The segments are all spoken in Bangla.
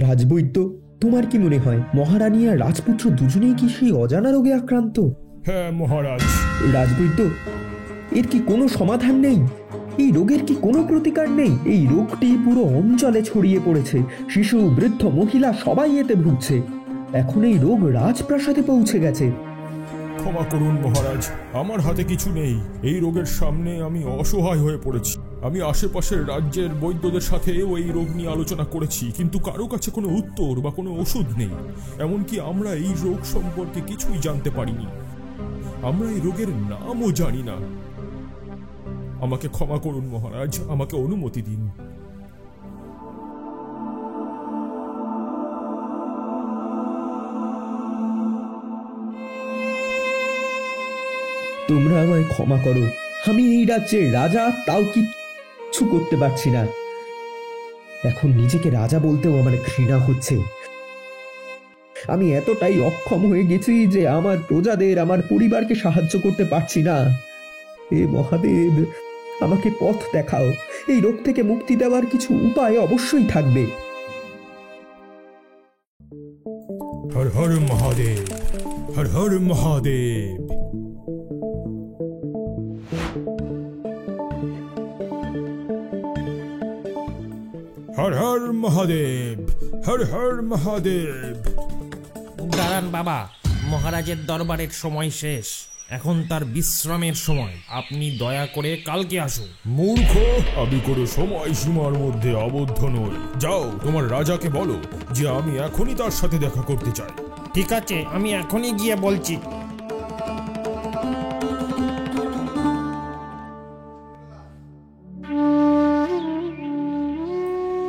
রাজবৈদ্য, তোমার কি মনে হয় মহারানী আর রাজপুত্র দুজনেই কি সেই অজানা রোগে আক্রান্ত? হ্যাঁ মহারাজ। রাজবৈদ্য, এর কি কোনো সমাধান নেই? এই রোগের কি কোনো প্রতিকার নেই? এই রোগটি পুরো অঞ্চলে ছড়িয়ে পড়েছে, শিশু, বৃদ্ধ, মহিলা সবাই এতে ভুগছে। এখন এই রোগ রাজপ্রাসাদে পৌঁছে গেছে। ক্ষমা করুন মহারাজ, আমার হাতে কিছু নেই। এই রোগের সামনে আমি অসহায় হয়ে পড়েছি। আমি আশেপাশের রাজ্যের বৈদ্যদের সাথেও এই রোগ নিয়ে আলোচনা করেছি, কিন্তু কারো কাছে কোনো উত্তর বা কোনো ওষুধ নেই। এমনকি আমরা এই রোগ সম্পর্কে কিছুই জানতে পারিনি। আমরা এই রোগের নামও জানি না। আমাকে ক্ষমা করুন মহারাজ, আমাকে অনুমতি দিন। তোমরা আমায় ক্ষমা করো, আমি এই রাজ্যের রাজা, তাও কিচ্ছু করতে পারছি না। এখন নিজেকে রাজা বলতেও আমার ঘৃণা হচ্ছে। আমি এতটাই অক্ষম হয়ে গেছি যে আমার প্রজাদের, আমার পরিবারকে সাহায্য করতে পারছি না। হে মহাদেব, আমাকে পথ দেখাও। এই রোগ থেকে মুক্তি দেওয়ার কিছু উপায় অবশ্যই থাকবে। হর হর মহাদেব, হর হর মহাদেব। হর হর মহাদেব, হর হর মহাদেব। দাঁড়ান বাবা, মহারাজের দরবারের সময় শেষ, এখন তার বিশ্রামের সময়। আপনি দয়া করে কালকে আসুন। মূর্খ, আমি কোনো সময় সীমার মধ্যে আবদ্ধ নই। যাও, তোমার রাজাকে বলো যে আমি এখনই তার সাথে দেখা করতে চাই। ঠিক আছে, আমি এখনই গিয়ে বলছি।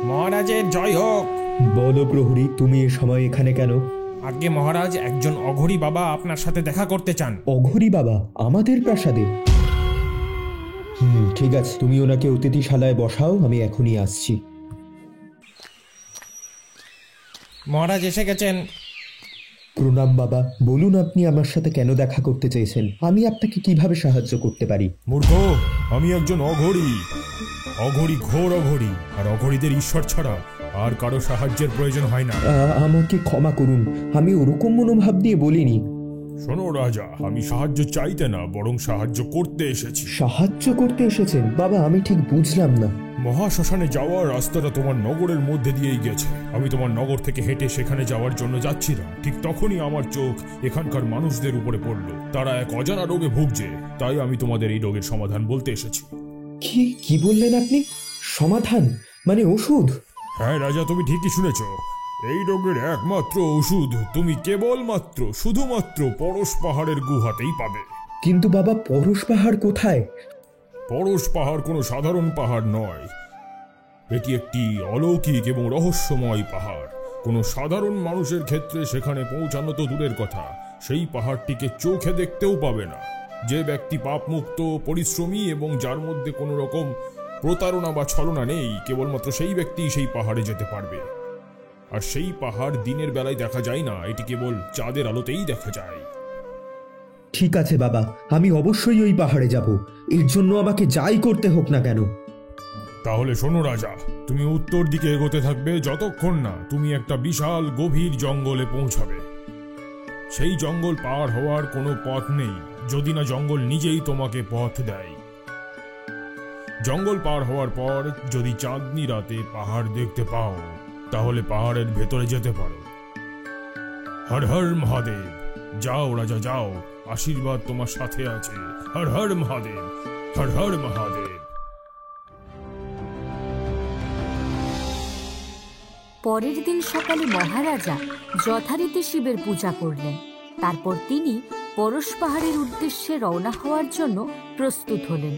মহারাজের জয় হোক। বলো প্রহরী, তুমি এ সময় এখানে কেন? আগে মহারাজ, একজন অঘরী বাবা আপনার সাথে দেখা করতে চান। অঘরী বাবা আমাদের প্রাসাদে? ঠিক আছে, তুমি ওনাকে অতিথিশালায় বসাও, আমি এখনই আসছি। মহারাজ এসে গেছেন। প্রণাম বাবা, বলুন আপনি আমার সাথে কেন দেখা করতে চেয়েছেন? আমি আপনাকে কিভাবে সাহায্য করতে পারি? মূর্খ, আমি একজন অঘরী, অঘরী, ঘোর অঘরী। আর অঘরীদের ঈশ্বর ছাড়া আর কারো সাহায্যের প্রয়োজন হয় না। আমাকে ক্ষমা করুন, আমি ওরকম মনোভাব দিয়ে বলিনি। শোনো রাজা, আমি সাহায্য চাইতে না, বরং সাহায্য করতে এসেছি। সাহায্য করতে এসেছেন? বাবা, আমি ঠিক বুঝলাম না। মহাশ্মশানে যাওয়ার রাস্তাটা তোমার নগরের মধ্যে দিয়েই গেছে। আমি তোমার নগর থেকে হেঁটে সেখানে যাওয়ার জন্য যাচ্ছিলাম। ঠিক তখনই আমার চোখ এখানকার মানুষদের উপরে পড়লো। তারা এক অজানা রোগে ভুগছে, তাই আমি তোমাদের এই রোগের সমাধান বলতে এসেছি। কি বললেন আপনি? সমাধান মানে ওষুধ? হ্যাঁ রাজা, তুমি ঠিকই শুনেছ। এই রোগের একমাত্র ওষুধ তুমি কেবলমাত্র, শুধুমাত্র পরশ পাহাড়ের গুহাতেই পাবে। কিন্তু বাবা, পরশ পাহাড় কোথায়? পরশ পাহাড় কোনো সাধারণ পাহাড় নয়। এটি একটি অলৌকিক এবং রহস্যময় পাহাড়। কোনো সাধারণ মানুষের ক্ষেত্রে সেখানে পৌঁছানো তো দূরের কথা, সেই পাহাড়টিকে চোখে দেখতেও পাবে না। যে ব্যক্তি পাপমুক্ত, পরিশ্রমী এবং যার মধ্যে কোনো রকম প্রতারণা বা ছলনা নেই, কেবলমাত্র সেই ব্যক্তি সেই পাহাড়ে যেতে পারবে। আর সেই পাহাড় দিনের বেলায় দেখা যায় না, এটি কেবল চাঁদের আলোতেই দেখা যায়। ঠিক আছে বাবা, আমি অবশ্যই ওই পাহাড়ে যাব। এর জন্য আমাকে যাই করতে হোক না কেন। তাহলে শোনো রাজা, তুমি উত্তর দিকে এগোতে থাকবে যতক্ষণ না তুমি একটা বিশাল গভীর জঙ্গলে পৌঁছাবে। সেই জঙ্গল পার হওয়ার কোনো পথ নেই যদি না জঙ্গল নিজেই তোমাকে পথ দেয়। জঙ্গল পার হওয়ার পর যদি চাঁদনি রাতে পাহাড় দেখতে পাও, তাহলে পাহাড়ের ভেতরে যেতে পারো। হর হর মহাদেব। যাও রাজা, যাও, আশীর্বাদ তোমার সাথে আছে। হর হর মহাদেব, হর হর মহাদেব। পরের দিন সকালে মহারাজা যথারীতি শিবের পূজা করলেন। তারপর তিনি পরশ পাহাড়ের উদ্দেশ্যে রওনা হওয়ার জন্য প্রস্তুত হলেন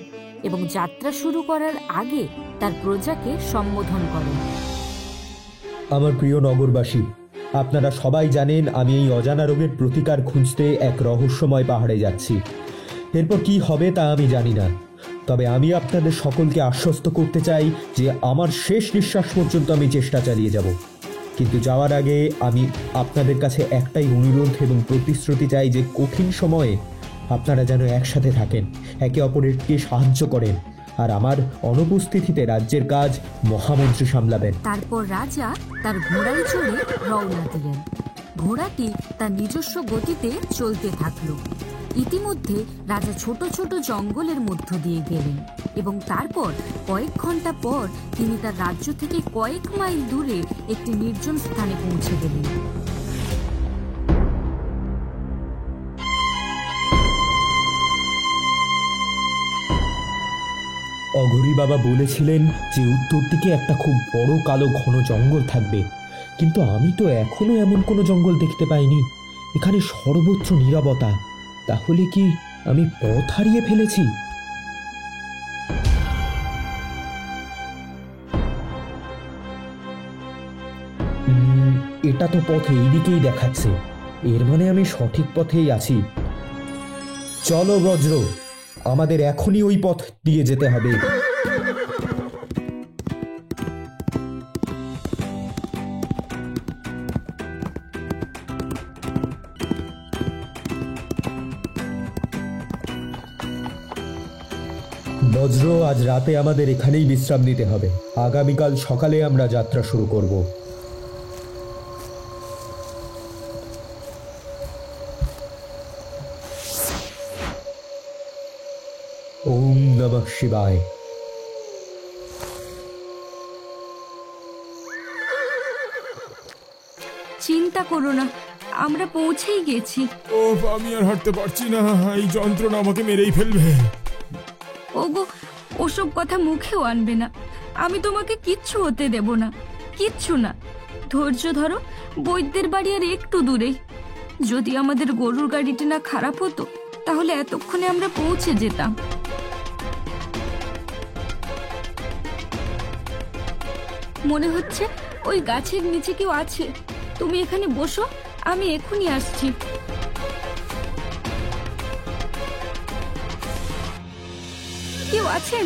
এবং যাত্রা শুরু করার আগে তার প্রজাকে সম্বোধন করেন। আমার প্রিয় নগরবাসী, আপনারা সবাই জানেন আমি এই অজানা রোগের প্রতিকার খুঁজতে এক রহস্যময় পাহাড়ে যাচ্ছি। এরপর কি হবে তা আমি জানি না, তবে আমি আপনাদের সকলকে আশ্বস্ত করতে চাই যে আমার শেষ নিঃশ্বাস পর্যন্ত আমি চেষ্টা চালিয়ে যাব। কিন্তু যাওয়ার আগে আমি আপনাদের কাছে একটাই অনুরোধ এবং প্রতিশ্রুতি চাই যে কঠিন সময়ে আপনারা যেন একসাথে থাকেন, একে অপরকে সাহায্য করেন। আর আমার অনুপস্থিতিতে রাজ্যের কাজ মহামন্ত্রী সামলাবেন। তারপর রাজা তার ঘোড়ায় চড়ে রওনা দিলেন। ঘোড়াটি তার নিজস্ব গতিতে চলতে থাকলো। ইতিমধ্যে রাজা ছোট ছোট জঙ্গলের মধ্য দিয়ে গেলেন এবং তারপর কয়েক ঘন্টা পর তিনি তার রাজ্য থেকে কয়েক মাইল দূরে একটি নির্জন স্থানে পৌঁছে গেলেন। অঘরী বাবা বলেছিলেন যে উত্তর দিকে একটা খুব বড় কালো ঘন জঙ্গল থাকবে, কিন্তু আমি তো এখনো এমন কোনো জঙ্গল দেখতে পাইনি। এখানে সর্বত্র নীরবতা। তাহলে কি আমি পথ হারিয়ে ফেলেছি? এটা তো পথ এইদিকেই দেখাচ্ছে, এর মানে আমি সঠিক পথেই আছি। চলো বজ্র, আমাদের এখনই ওই পথ দিয়ে যেতে হবে। বজ্র, আজ রাতে আমাদের এখানেই বিশ্রাম নিতে হবে। আগামীকাল সকালে আমরা যাত্রা শুরু করব। ওম নমঃ শিবায়। চিন্তা করো না, আমরা পৌঁছেই গেছি। ও, আমি আর হাঁটতে পারছি না, এই যন্ত্রণা আমাকে মেরেই ফেলবে। ওগো, ওসব কথা মুখেও আনবে না। আমি তোমাকে কিচ্ছু হতে দেব না, কিচ্ছু না। ধৈর্য ধরো, বৈদ্যের বাড়ি আর একটু দূরেই। যদি আমাদের গরুর গাড়িটা না খারাপ হতো তাহলে এতক্ষণে আমরা পৌঁছে যেতাম। মনে হচ্ছে ওই গাছের নিচে কেউ আছে। তুমি এখানে বসো, আমি এখনই আসছি। কেউ আছেন?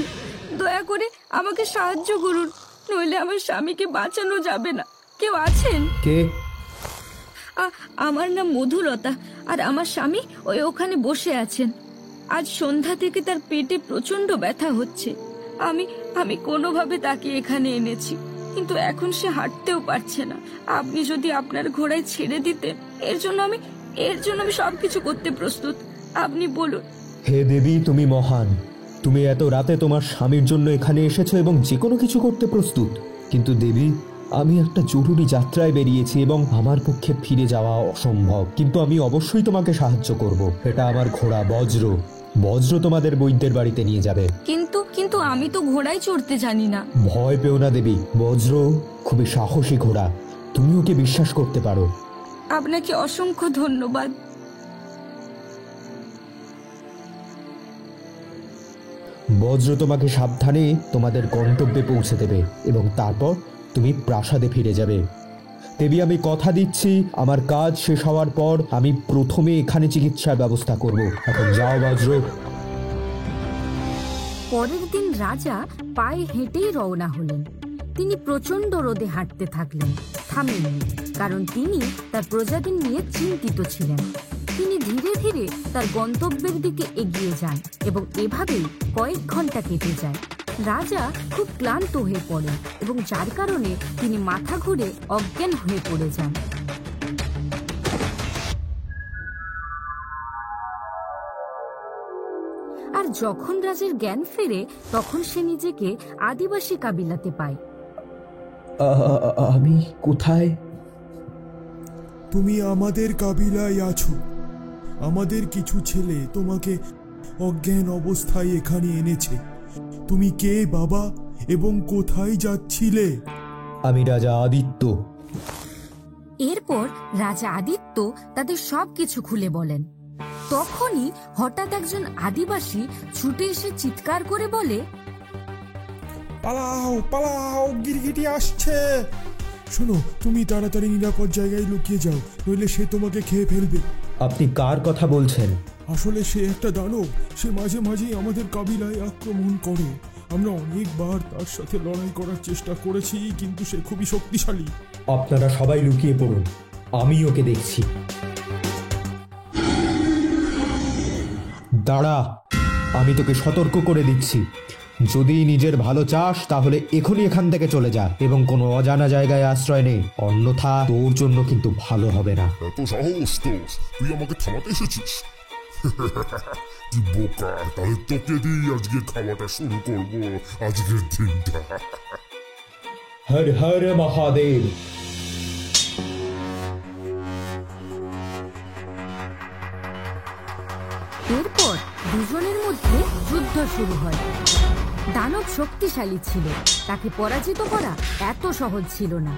দয়া করে আমাকে সাহায্য করুন, নইলে আমার স্বামীকে বাঁচানো যাবে না। কেউ আছেন? কে? আমার নাম মধুলতা, আর আমার স্বামী ওখানে বসে আছেন। আজ সন্ধ্যা থেকে তার পেটে প্রচন্ড ব্যথা হচ্ছে। আমি কোনোভাবে তাকে এখানে এনেছি, কিন্তু এখন সে হাঁটতেও পারছে না। আপনি যদি আপনার ঘোড়ায় ছেড়ে দিতেন, এর জন্য আমি সবকিছু করতে প্রস্তুত। আপনি বলুন। হে দেবী, তুমি মহান। তুমি এত রাতে তোমার স্বামীর জন্য এখানে এসেছো এবং যে কোনো কিছু করতে প্রস্তুত। কিন্তু দেবী, আমি একটা জরুরি যাত্রায় বেরিয়েছি এবং আমার পক্ষে ফিরে যাওয়া অসম্ভব, কিন্তু আমি অবশ্যই তোমাকে সাহায্য করব। এটা আমার ঘোড়া বজ্র। বজ্র তোমাদের বৈদ্যের বাড়িতে নিয়ে যাবে। কিন্তু আমি তো ঘোড়ায় চড়তে জানি না। ভয় পেও না দেবী, বজ্র খুবই সাহসী ঘোড়া, তুমি ওকে বিশ্বাস করতে পারো। আপনাকে অসংখ্য ধন্যবাদ। বজ্র তোমাকে সাবধানে তোমাদের গন্তব্যে পৌঁছে দেবে এবং তারপর তুমি প্রাসাদে ফিরে যাবে। দেবী, আমি কথা দিচ্ছি, আমার কাজ শেষ হওয়ার পর আমি প্রথমে এখানে চিকিৎসার ব্যবস্থা করব। এখন যাও বজ্র। পরের দিন রাজা পায়ে হেঁটেই রওনা হলেন। তিনি প্রচন্ড রোদে হাঁটতে থাকলেন, থামেননি, কারণ তিনি তার প্রজাদের নিয়ে চিন্তিত ছিলেন। তিনি ধীরে ধীরে তার গন্তব্যের দিকে এগিয়ে যান এবং এভাবেই কয়েক ঘন্টা কেটে যায়। রাজা খুব ক্লান্ত হয়ে পড়েন এবং যার কারণে তিনি মাথা ঘুরে অজ্ঞান হয়ে পড়ে যান। আর যখন রাজার জ্ঞান ফেরে তখন সে নিজেকে আদিবাসী কাবিলাতে পায়। আমি কোথায়? তুমি আমাদের কাবিলায় আছো। আমাদের কিছু ছেলে তোমাকে অজ্ঞান অবস্থায় এখানে এনেছে। তুমি কে বাবা, এবং কোথায় যাচ্ছিলে? আমি রাজা আদিত্য। এরপর রাজা আদিত্য তাদের সবকিছু খুলে বলেন। তখনই হঠাৎ একজন আদিবাসী ছুটে এসে চিৎকার করে বলে, পালাও পালাও, গিরগিটি আসছে। শোনো, তুমি তাড়াতাড়ি নিরাপদ জায়গায় লুকিয়ে যাও, নইলে সে তোমাকে খেয়ে ফেলবে। আপনি কার কথা বলছেন? আসলে সে একটা দানব। সে মাঝে মাঝেই আমাদের কাবিলায় আক্রমণ করে। আমরা অনেকবার তার সাথে লড়াই করার চেষ্টা করেছি, কিন্তু সে খুবই শক্তিশালী। আপনারা সবাই লুকিয়ে পড়ুন, আমি ওকে দেখছি। দাঁড়া, আমি তোকে সতর্ক করে দিচ্ছি। যদি নিজের ভালো চাস তাহলে এখনই এখান থেকে চলে যা এবং কোনো অজানা জায়গায় আশ্রয় নে, অন্যথা তোর জন্য কিন্তু ভালো হবে না। এত সাহস তোর, তুই আমাকে থামাতে এসেছিস? কি বোকা, তাহলে তোকে দিয়ে আজকে খাওয়াটা শুরু করবো, আজকের দিনটা। হর হর মহাদেব। এরপর দুজনের মধ্যে যুদ্ধ শুরু হয়। দানব শক্তিশালী ছিল, তাকে পরাজিত করা এত সহজ ছিল না।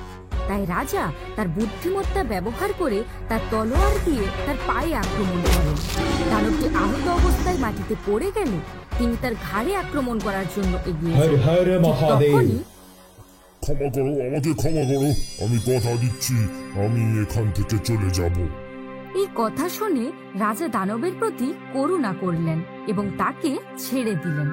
তাই রাজা তার বুদ্ধিমত্তা ব্যবহার করে তার তলোয়ার দিয়ে তার পায়ে আক্রমণ করেন। দানবটি আহত অবস্থায় মাটিতে পড়ে গেলে তিনি তার ঘাড়ে আক্রমণ করার জন্য এগিয়ে হর হর মহাদেব। তখনই ক্ষমা করো, আমাকে ক্ষমা করো, আমি কথা দিচ্ছি আমি এখান থেকে চলে যাব। এই কথা শুনে রাজা দানবের প্রতি করুণা করলেন এবং তাকে ছেড়ে দিলেন।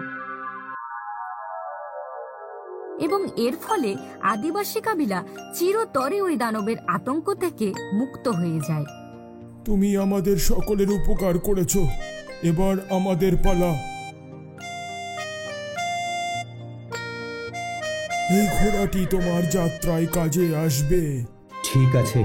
এবং এর ফলে আদিবাসী কাবিলা চিরতরে ওই দানবের আতঙ্ক থেকে মুক্ত হয়ে যায়। তুমি আমাদের সকলের উপকার করেছো, এবার আমাদের পালা। এই ঘোড়াটি তোমার যাত্রায় কাজে আসবে। ঠিক আছে।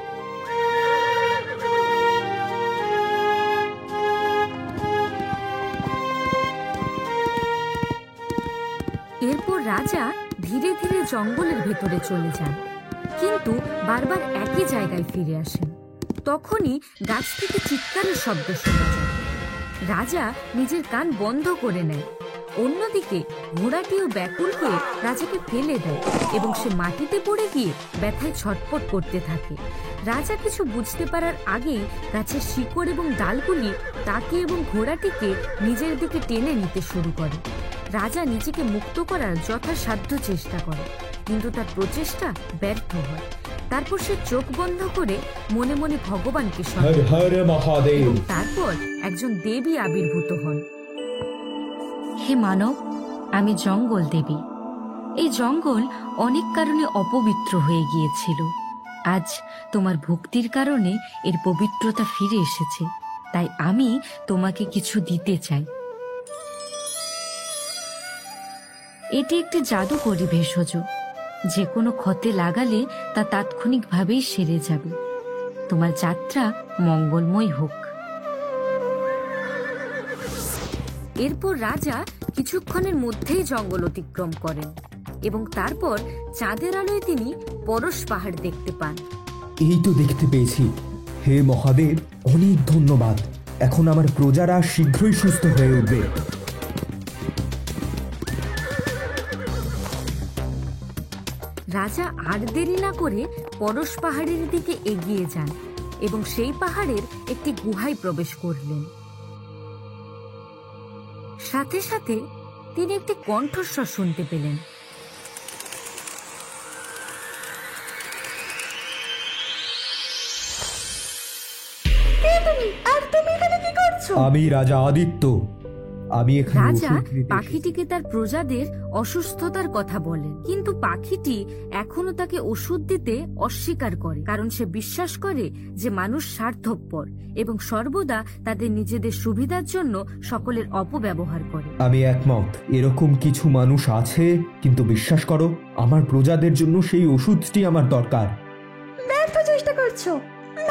এরপর রাজা ধীরে ধীরে জঙ্গলের ভেতরে চলে যান, কিন্তু বারবার একই জায়গায় ফিরে আসেন। তখনই গাছ থেকে চিৎকারের শব্দ শোনা যায়। রাজা নিজের কান বন্ধ করে নেয়। অন্যদিকে ঘোড়াটিও ব্যাকুল হয়ে রাজাকে ফেলে দেয় এবং সে মাটিতে পড়ে গিয়ে ব্যথায় ছটফট করতে থাকে। রাজা কিছু বুঝতে পারার আগেই গাছের শিকড় এবং ডালগুলি তাকে এবং ঘোড়াটিকে নিজের দিকে টেনে নিতে শুরু করে। রাজা নিজেকে মুক্ত করার যথাসাধ্য চেষ্টা করে, কিন্তু তার প্রচেষ্টা ব্যর্থ হয়। তারপর সে চোখ বন্ধ করে মনে মনে ভগবানকে স্মরণ হর করে হর মহাদেব। এবং তারপর একজন দেবী আবির্ভূত হন। হে মানব, আমি জঙ্গল দেবী। এই জঙ্গল অনেক কারণে অপবিত্র হয়ে গিয়েছিল। আজ তোমার ভক্তির কারণে এর পবিত্রতা ফিরে এসেছে, তাই আমি তোমাকে কিছু দিতে চাই। এটি একটি জাদুকরী ভেষজ, যে কোনো ক্ষতে লাগালে তা তাৎক্ষণিকভাবেই সেরে যাবে। তোমার যাত্রা মঙ্গলময় হোক। এরপর রাজা কিছুক্ষণের মধ্যেই জঙ্গল অতিক্রম করেন এবং তারপর চাঁদের আলোয় তিনি পরশ পাহাড় দেখতে পান। এই তো দেখতে পেয়েছি। হে মহাদেব, অনেক ধন্যবাদ। এখন আমার প্রজারা শীঘ্রই সুস্থ হয়ে উঠবে। রাজা আর দেরি না করে পরশ পাহাড়ের দিকে এগিয়ে যান এবং সেই পাহাড়ের একটি গুহায় প্রবেশ করলেন। সাথে সাথে তিনি একটি কণ্ঠস্বর শুনতে পেলেন। আমি রাজা আদিত্য। আমি এখানে রাজা ওষুধ নিতে এসেছি। পাখিটিকে তার প্রজাদের অসুস্থতার কথা বলেন, কিন্তু পাখিটি এখনো তাকে ওষুধ দিতে অস্বীকার করে, কারণ সে বিশ্বাস করে যে মানুষ স্বার্থপর এবং সর্বদা তাদের নিজেদের সুবিধার জন্য সকলের অপব্যবহার করে। আমি একমত। এরকম কিছু মানুষ আছে, কিন্তু বিশ্বাস করো, আমার প্রজাদের জন্য সেই ওষুধটি আমার দরকার। ব্যর্থ চেষ্টা করছো।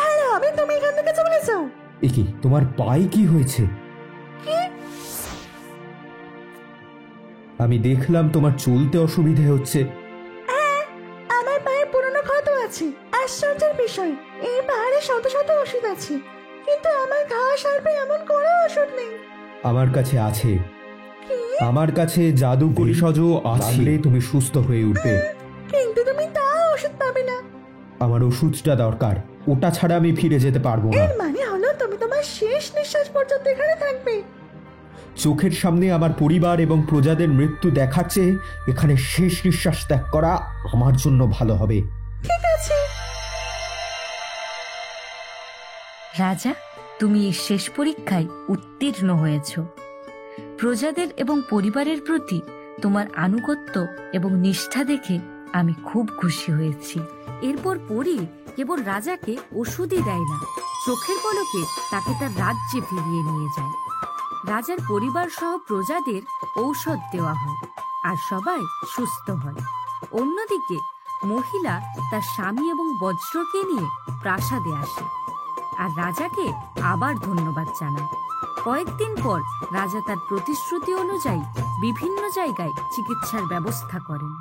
ভালো হবে তুমি এখান থেকে চলে যাও। একি, তোমার পায়ে কি হয়েছে? আমি দেখলাম তোমার চলতে অসুবিধে হচ্ছে। আমার পায়ে পুরনো ক্ষত আছে। আশ্চর্যের বিষয়, এই পাহাড়ে শত শত ওষুধ আছে, কিন্তু আমার ঘা সারবে এমন কোনো ওষুধ নেই। আমার কাছে আছে। আমার কাছে জাদু ভেষজও আছে। তুমি সুস্থ হয়ে উঠবে। কিন্তু তুমি তা ওষুধ পাবে না। আমার ওষুধটা দরকার, ওটা ছাড়া আমি ফিরে যেতে পারবো না। এর মানে হলো তুমি তোমার শেষ নিঃশ্বাস পর্যন্ত এখানে থাকবে। চোখের সামনে আমার পরিবার এবং প্রজাদের মৃত্যু দেখার চেয়ে এখানে শেষ নিঃশ্বাস ত্যাগ করা আমার জন্য ভালো হবে। ঠিক আছে। রাজা, তুমি এই শেষ পরীক্ষায় উত্তীর্ণ হয়েছ। প্রজাদের এবং পরিবারের প্রতি তোমার আনুগত্য এবং নিষ্ঠা দেখে আমি খুব খুশি হয়েছি। এরপর পরী কেবল রাজাকে ওষুধই দেয় না, চোখের পলকে তাকে তার রাজ্যে ফিরিয়ে নিয়ে যায়। রাজার পরিবার সহ প্রজাদের ঔষধ দেওয়া হয় আর সবাই সুস্থ হয়। অন্যদিকে মহিলা তার স্বামী এবং বজ্রকে নিয়ে প্রাসাদে আসে আর রাজাকে আবার ধন্যবাদ জানায়। কয়েকদিন পর রাজা তার প্রতিশ্রুতি অনুযায়ী বিভিন্ন জায়গায় চিকিৎসার ব্যবস্থা করেন।